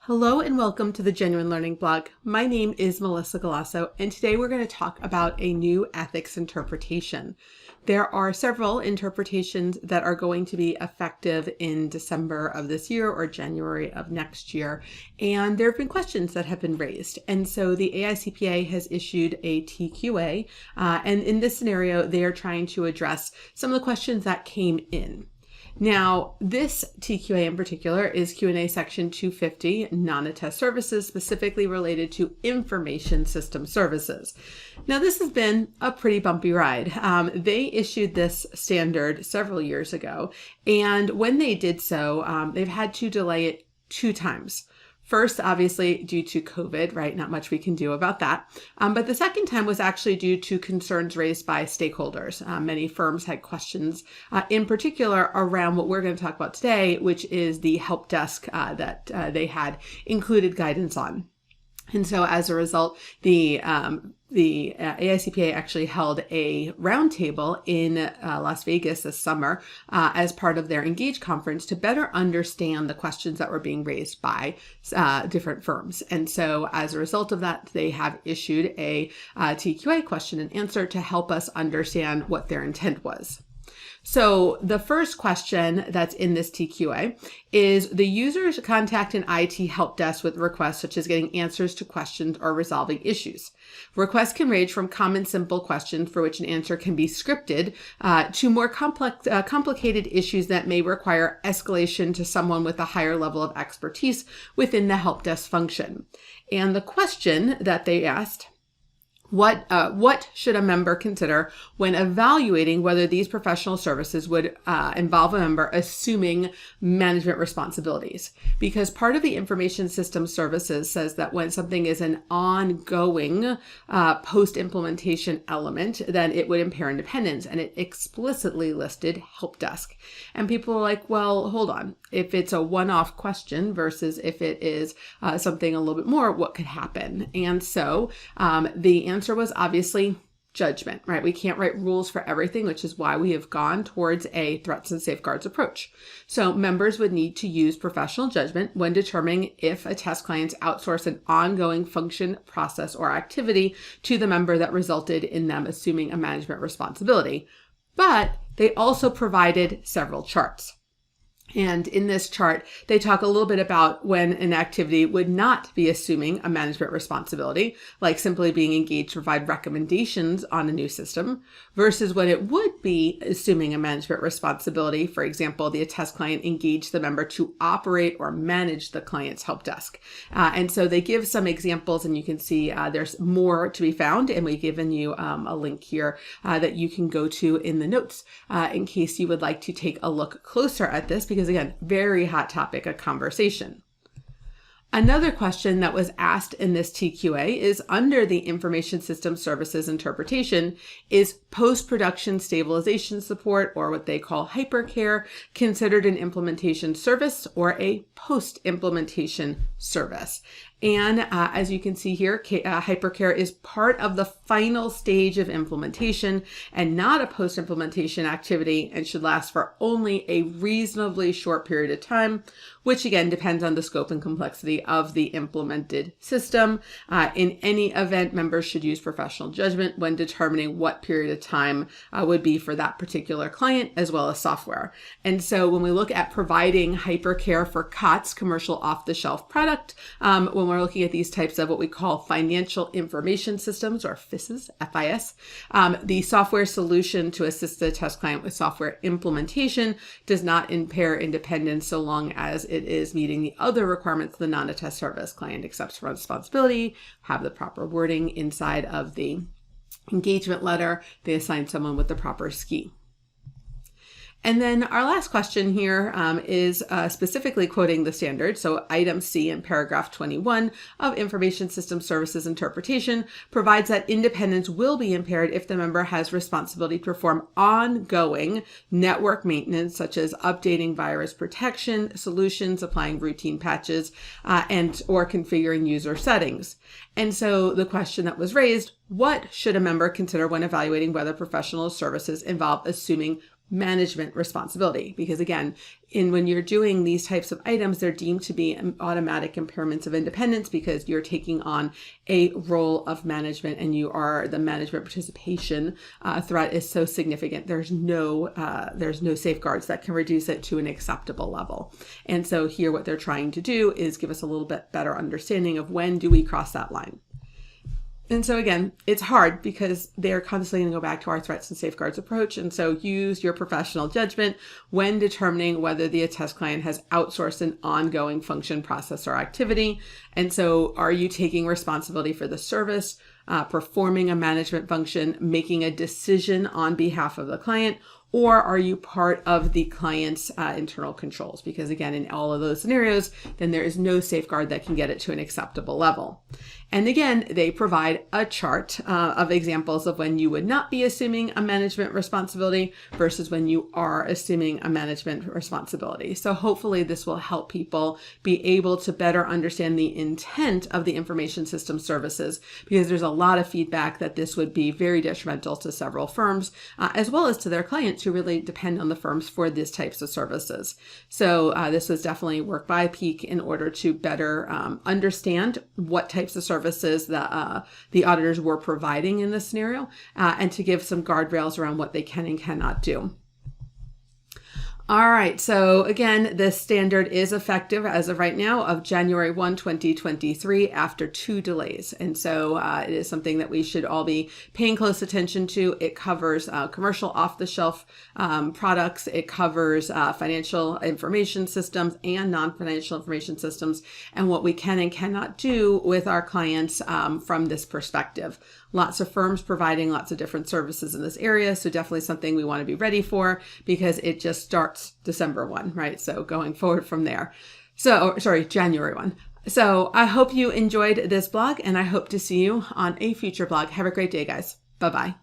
Hello and welcome to the Genuine Learning blog. My name is Melissa Galasso, and today we're going to talk about a new ethics interpretation. There are several interpretations that are going to be effective in December of this year or January of next year, and there have been questions that have been raised. And so the AICPA has issued a TQA, and in this scenario, they are trying to address some of the questions that came in. Now, this TQA in particular is Q&A section 250, non-attest services, specifically related to information system services. Now, this has been a pretty bumpy ride. They issued this standard several years ago, and when they did so, they've had to delay it 2 times. First, obviously, due to COVID, right? Not much we can do about that. But the second time was actually due to concerns raised by stakeholders. Many firms had questions, in particular around what we're going to talk about today, which is the help desk that they had included guidance on. And so as a result, the AICPA actually held a roundtable in Las Vegas this summer as part of their Engage conference to better understand the questions that were being raised by different firms. And so as a result of that, they have issued a TQA question and answer to help us understand what their intent was. So the first question that's in this TQA is the users contact an IT help desk with requests such as getting answers to questions or resolving issues. Requests can range from common simple questions for which an answer can be scripted to more complicated issues that may require escalation to someone with a higher level of expertise within the help desk function. And the question that they asked, what should a member consider when evaluating whether these professional services would involve a member assuming management responsibilities? Because part of the information system services says that when something is an ongoing post-implementation element, then it would impair independence, and it explicitly listed help desk. And people are like, well, hold on. If it's a one-off question versus if it is something a little bit more, what could happen? And so the answer was obviously judgment, right? We can't write rules for everything, which is why we have gone towards a threats and safeguards approach. So members would need to use professional judgment when determining if a test client outsourced an ongoing function, process, or activity to the member that resulted in them assuming a management responsibility. But they also provided several charts. And in this chart, they talk a little bit about when an activity would not be assuming a management responsibility, like simply being engaged to provide recommendations on a new system, versus when it would be assuming a management responsibility. For example, the attest client engaged the member to operate or manage the client's help desk. And so they give some examples, and you can see there's more to be found. And we've given you a link here that you can go to in the notes in case you would like to take a look closer at this, because again, very hot topic of conversation. Another question that was asked in this TQA is under the information system services interpretation, is post-production stabilization support, or what they call hypercare, considered an implementation service or a post-implementation service? And as you can see here, hypercare is part of the final stage of implementation and not a post-implementation activity, and should last for only a reasonably short period of time, which again depends on the scope and complexity of the implemented system. In any event, members should use professional judgment when determining what period of time would be for that particular client as well as software. And so when we look at providing hypercare for COTS, commercial off-the-shelf product, when we're looking at these types of what we call financial information systems, or FISs, FIS, the software solution to assist the test client with software implementation does not impair independence so long as it is meeting the other requirements of the non-attest service. Client accepts responsibility, have the proper wording inside of the engagement letter, they assign someone with the proper SKI. And then our last question here is specifically quoting the standard. So item C in paragraph 21 of Information System Services Interpretation provides that independence will be impaired if the member has responsibility to perform ongoing network maintenance, such as updating virus protection solutions, applying routine patches, and or configuring user settings. And so the question that was raised, what should a member consider when evaluating whether professional services involve assuming management responsibility, because again, when you're doing these types of items, they're deemed to be automatic impairments of independence because you're taking on a role of management and the management participation threat is so significant. There's no safeguards that can reduce it to an acceptable level. And so here what they're trying to do is give us a little bit better understanding of when do we cross that line. And so again, it's hard because they're constantly going to go back to our threats and safeguards approach. And so use your professional judgment when determining whether the attest client has outsourced an ongoing function, process, or activity. And so are you taking responsibility for the service, performing a management function, making a decision on behalf of the client, or are you part of the client's internal controls? Because again, in all of those scenarios, then there is no safeguard that can get it to an acceptable level. And again, they provide a chart of examples of when you would not be assuming a management responsibility versus when you are assuming a management responsibility. So hopefully this will help people be able to better understand the intent of the information system services, because there's a lot of feedback that this would be very detrimental to several firms, as well as to their clients who really depend on the firms for these types of services. So this was definitely work by Peak in order to better understand what types of services that the auditors were providing in this scenario, and to give some guardrails around what they can and cannot do. All right, so again, this standard is effective as of right now of January 1, 2023 after 2 delays. And so it is something that we should all be paying close attention to. It covers commercial off-the-shelf products. It covers financial information systems and non-financial information systems, and what we can and cannot do with our clients from this perspective. Lots of firms providing lots of different services in this area. So definitely something we want to be ready for, because it just starts December 1, right? So going forward from there. So, sorry, January 1. So I hope you enjoyed this blog, and I hope to see you on a future blog. Have a great day, guys. Bye-bye.